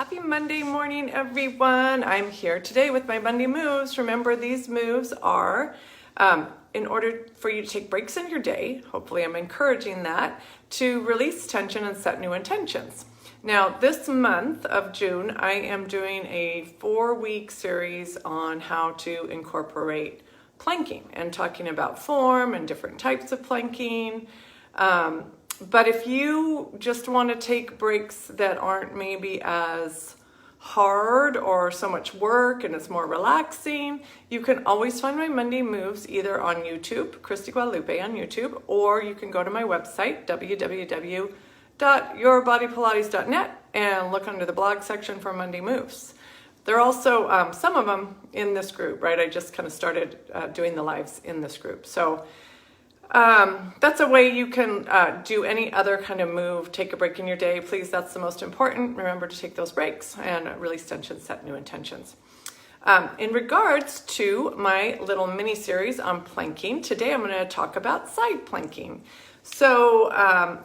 Happy Monday morning, everyone. I'm here today with my Monday moves. Remember, these moves are in order for you to take breaks in your day. Hopefully, I'm encouraging that to release tension and set new intentions. Now, this month of June, I am doing a 4-week series on how to incorporate planking and talking about form and different types of planking. But if you just want to take breaks that aren't maybe as hard or so much work and it's more relaxing, you can always find my Monday moves either on YouTube, Christy Guadalupe on YouTube, or you can go to my website, www.yourbodypilates.net, and look under the blog section for Monday moves. There are also some of them in this group, right? I just kind of started doing the lives in this group. So that's a way you can do any other kind of move, take a break in your day. Please, that's the most important. Remember to take those breaks and release tension, set new intentions. In regards to my little mini series on planking, today I'm going to talk about side planking. So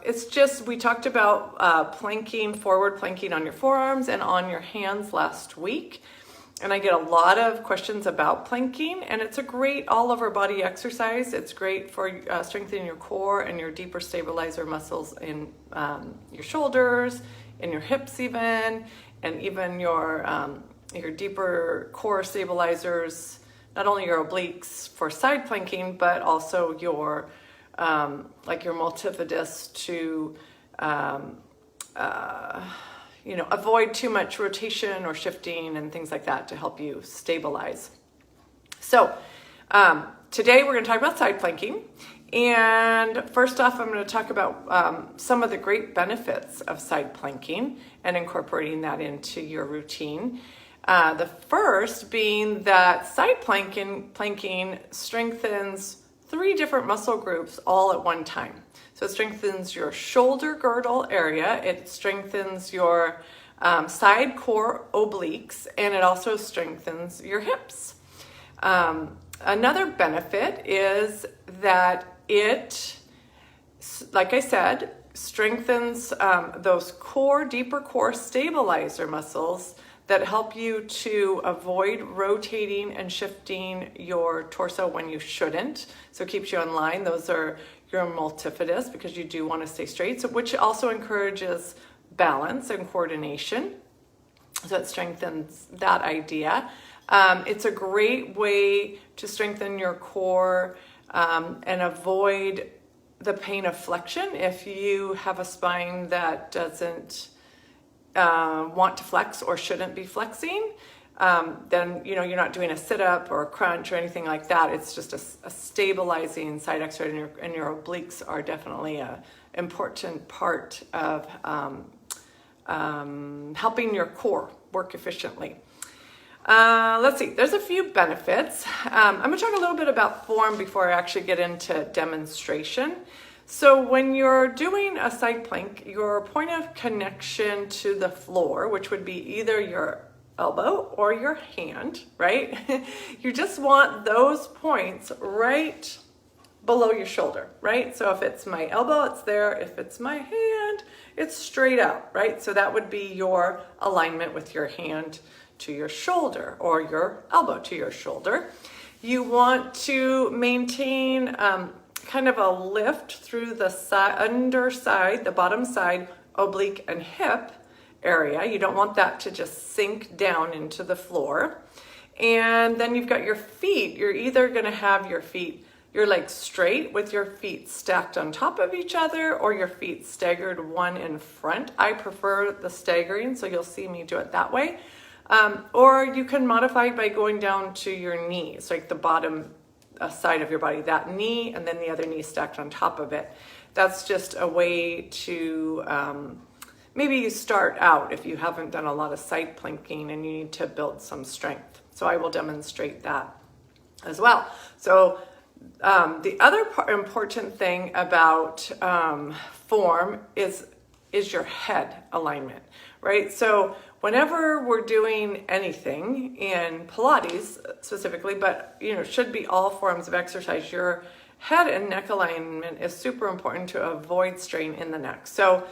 it's just, we talked about planking, forward planking on your forearms and on your hands last week. And I get a lot of questions about planking, and it's a great all over body exercise. It's great for strengthening your core and your deeper stabilizer muscles in your shoulders, in your hips even, and even your deeper core stabilizers, not only your obliques for side planking, but also your like your multifidus to avoid too much rotation or shifting and things like that to help you stabilize. So today we're going to talk about side planking. And first off, I'm going to talk about some of the great benefits of side planking and incorporating that into your routine. The first being that side planking strengthens 3 different muscle groups all at one time. So it strengthens your shoulder girdle area, it strengthens your side core obliques, and it also strengthens your hips. Another benefit is that it, like I said, strengthens those deeper core stabilizer muscles that help you to avoid rotating and shifting your torso when you shouldn't. So it keeps you in line. Those are your multifidus, because you do want to stay straight, so which also encourages balance and coordination. So it strengthens that idea. It's a great way to strengthen your core and avoid the pain of flexion. If you have a spine that doesn't want to flex or shouldn't be flexing, then you're not doing a sit-up or a crunch or anything like that. It's just a stabilizing side exercise, and your obliques are definitely an important part of helping your core work efficiently. Let's see, there's a few benefits. I'm going to talk a little bit about form before I actually get into demonstration. So when you're doing a side plank, your point of connection to the floor, which would be either your elbow or your hand, right? You just want those points right below your shoulder, right? So if it's my elbow, it's there. If it's my hand, it's straight out, right? So that would be your alignment with your hand to your shoulder or your elbow to your shoulder. You want to maintain kind of a lift through the underside, the bottom side, oblique and hip area. You don't want that to just sink down into the floor. And then you've got your feet. You're either going to have your legs straight with your feet stacked on top of each other, or your feet staggered one in front. I prefer the staggering, so you'll see me do it that way. Or you can modify by going down to your knees, like the bottom side of your body, that knee, and then the other knee stacked on top of it. That's just a way to maybe you start out if you haven't done a lot of side planking and you need to build some strength. So I will demonstrate that as well. So the other important thing about form is your head alignment, right? So whenever we're doing anything in Pilates specifically, but should be all forms of exercise, your head and neck alignment is super important to avoid strain in the neck. So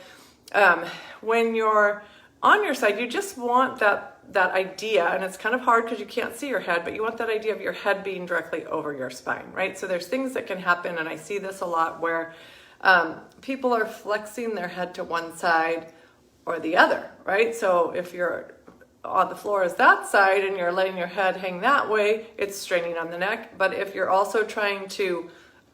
when you're on your side, you just want that idea, and it's kind of hard because you can't see your head, but you want that idea of your head being directly over your spine, right? So there's things that can happen, and I see this a lot where people are flexing their head to one side or the other, right? So if you're on the floor is that side and you're letting your head hang that way, it's straining on the neck. But if you're also trying to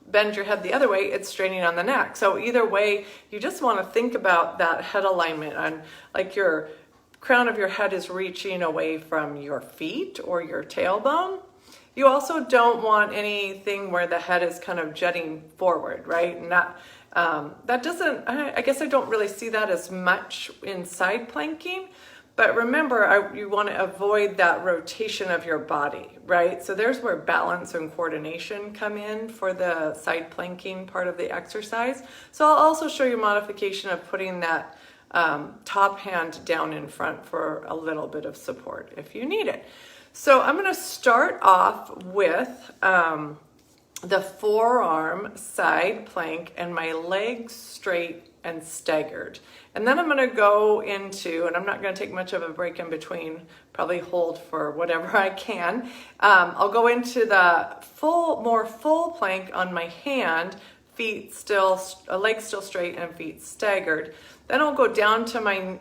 bend your head the other way, it's straining on the neck. So either way, you just want to think about that head alignment, and like your crown of your head is reaching away from your feet or your tailbone. You also don't want anything where the head is kind of jutting forward, right? And that doesn't, I guess I don't really see that as much in side planking. But remember, you want to avoid that rotation of your body, right? So there's where balance and coordination come in for the side planking part of the exercise. So I'll also show you modification of putting that top hand down in front for a little bit of support if you need it. So I'm going to start off with the forearm side plank and my legs straight and staggered. And then I'm going to go into, and I'm not going to take much of a break in between, probably hold for whatever I can. I'll go into the more full plank on my hand, legs still straight and feet staggered. Then I'll go down to my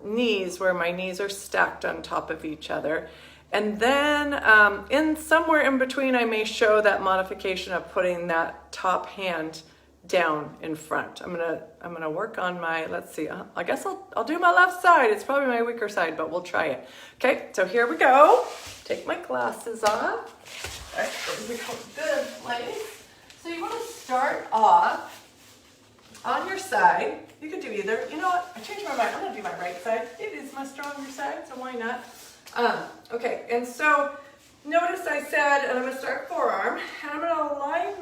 knees, where my knees are stacked on top of each other. And then somewhere in between, I may show that modification of putting that top hand down in front. I'm gonna work on my, let's see, I guess I'll do my left side. It's probably my weaker side, but we'll try it. Okay, so here we go. Take my glasses off. All right, here we go. Good place. So you want to start off on your side. You could do either. You know what? I changed my mind. I'm gonna do my right side. It is my stronger side, so why not? Okay, and so notice I said, and I'm gonna start forearm, and I'm gonna align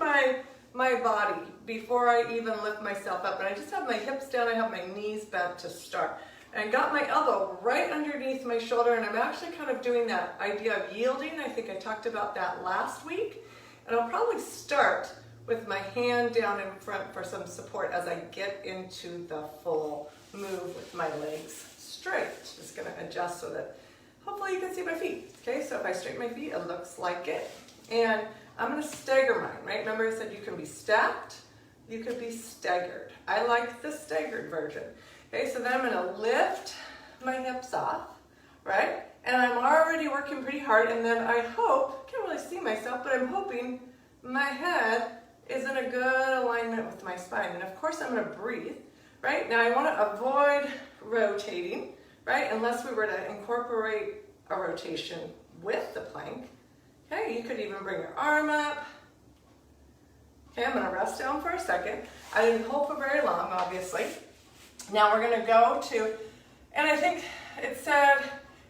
my body before I even lift myself up. And I just have my hips down, I have my knees bent to start. And I got my elbow right underneath my shoulder, and I'm actually kind of doing that idea of yielding. I think I talked about that last week. And I'll probably start with my hand down in front for some support as I get into the full move with my legs straight. Just gonna adjust so that hopefully you can see my feet. Okay, so if I straighten my feet, it looks like it. And I'm gonna stagger mine, right? Remember I said you can be stacked, you could be staggered. I like the staggered version. Okay, so then I'm gonna lift my hips off, right? And I'm already working pretty hard, and then I hope, can't really see myself, but I'm hoping my head is in a good alignment with my spine. And of course I'm gonna breathe, right? Now I wanna avoid rotating, right? Unless we were to incorporate a rotation with the plank. Okay, you could even bring your arm up. Okay, I'm gonna rest down for a second. I didn't hold for very long, obviously. Now we're gonna go to, and I think it said,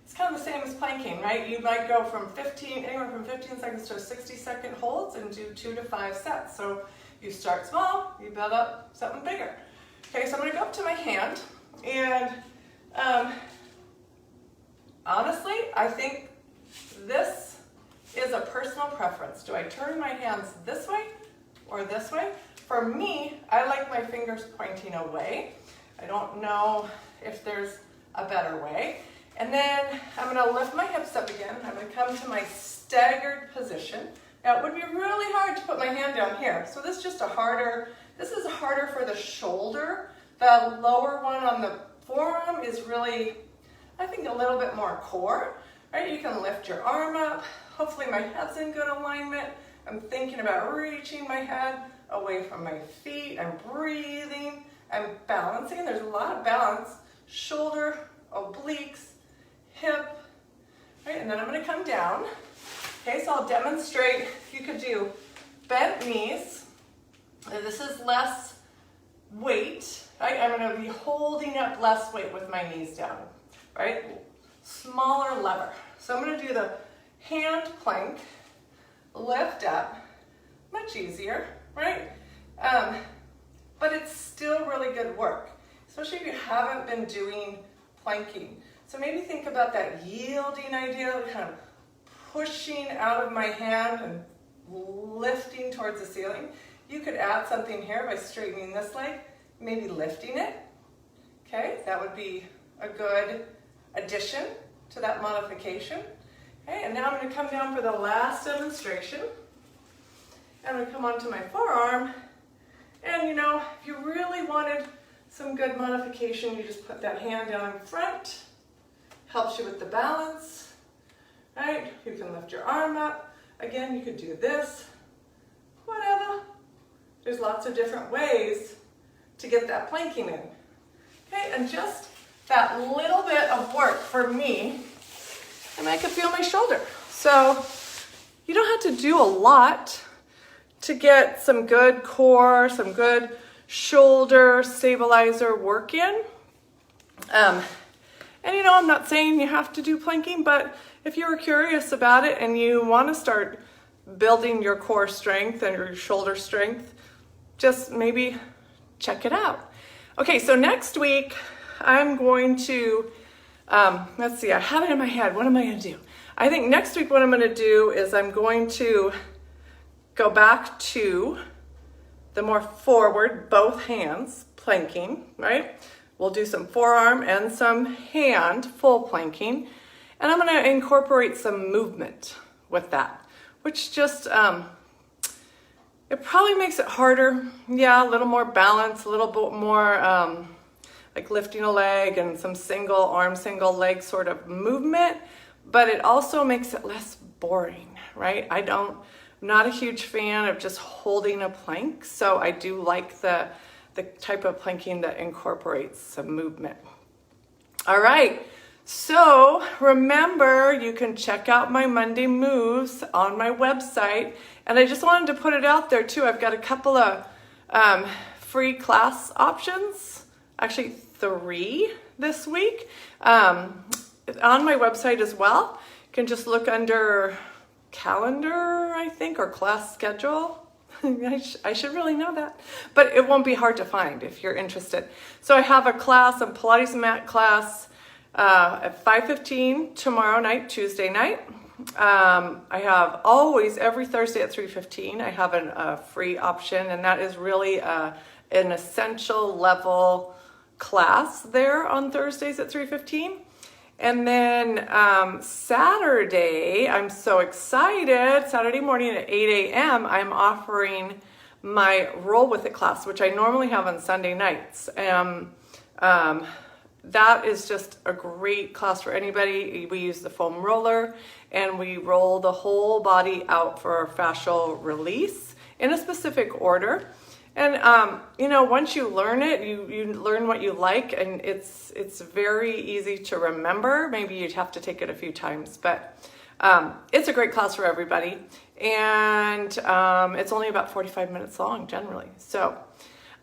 it's kind of the same as planking, right? You might go from anywhere from 15 seconds to 60-second holds and do 2 to 5 sets. So you start small, you build up something bigger. Okay, so I'm gonna go up to my hand, and honestly, I think this is a personal preference. Do I turn my hands this way or this way? For me, I like my fingers pointing away. I don't know if there's a better way. And then I'm gonna lift my hips up again. I'm gonna come to my staggered position. Now it would be really hard to put my hand down here. So this is just this is harder for the shoulder. The lower one on the forearm is really, I think, a little bit more core, right? You can lift your arm up. Hopefully my head's in good alignment. I'm thinking about reaching my head away from my feet. I'm breathing. I'm balancing. There's a lot of balance. Shoulder, obliques, hip, right? And then I'm gonna come down. Okay, so I'll demonstrate. You could do bent knees. And this is less weight, right? I'm gonna be holding up less weight with my knees down, right? Smaller lever. So I'm gonna do the hand plank, lift up, much easier, right? But it's still really good work, especially if you haven't been doing planking. So maybe think about that yielding idea, kind of pushing out of my hand and lifting towards the ceiling. You could add something here by straightening this leg, maybe lifting it. Okay, that would be a good addition to that modification. Okay, and now I'm going to come down for the last demonstration. I'm going to come onto my forearm, and you know, if you really wanted some good modification, you just put that hand down in front. Helps you with the balance, right? You can lift your arm up. Again, you could do this, whatever. There's lots of different ways to get that planking in. Okay, and just that little bit of work for me, and I can feel my shoulder. So you don't have to do a lot to get some good core, some good shoulder stabilizer work in. And you know, I'm not saying you have to do planking, but if you were curious about it and you want to start building your core strength and your shoulder strength, just maybe check it out. Okay, so next week I'm going to, let's see, I have it in my head. What am I going to do? I think next week what I'm going to do is I'm going to go back to the more forward, both hands planking, right? We'll do some forearm and some hand full planking. And I'm going to incorporate some movement with that, which just, it probably makes it harder. Yeah, a little more balance, a little bit more like lifting a leg and some single arm, single leg sort of movement, but it also makes it less boring, right? I'm not a huge fan of just holding a plank, so I do like the type of planking that incorporates some movement. All right, so remember, you can check out my Monday moves on my website, and I just wanted to put it out there too. I've got a couple of free class options, actually 3 this week, on my website as well. You can just look under calendar, I think, or class schedule. I should really know that, but it won't be hard to find if you're interested. So I have a class, a Pilates mat class at 5:15 tomorrow night, Tuesday night. I have always, every Thursday at 3:15, I have a free option, and that is really an essential level class there on Thursdays at 3:15. And then Saturday, I'm so excited, Saturday morning at 8 a.m., I'm offering my Roll With It class, which I normally have on Sunday nights. That is just a great class for anybody. We use the foam roller, and we roll the whole body out for fascial release in a specific order. And you know, once you learn it, you learn what you like, and it's very easy to remember. Maybe you'd have to take it a few times, but it's a great class for everybody. And it's only about 45 minutes long generally. So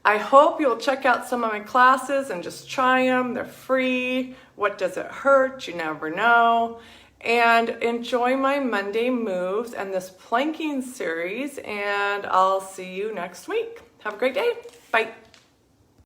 I hope you'll check out some of my classes and just try them. They're free. What does it hurt? You never know. And enjoy my Monday moves and this planking series, and I'll see you next week. Have a great day. Bye.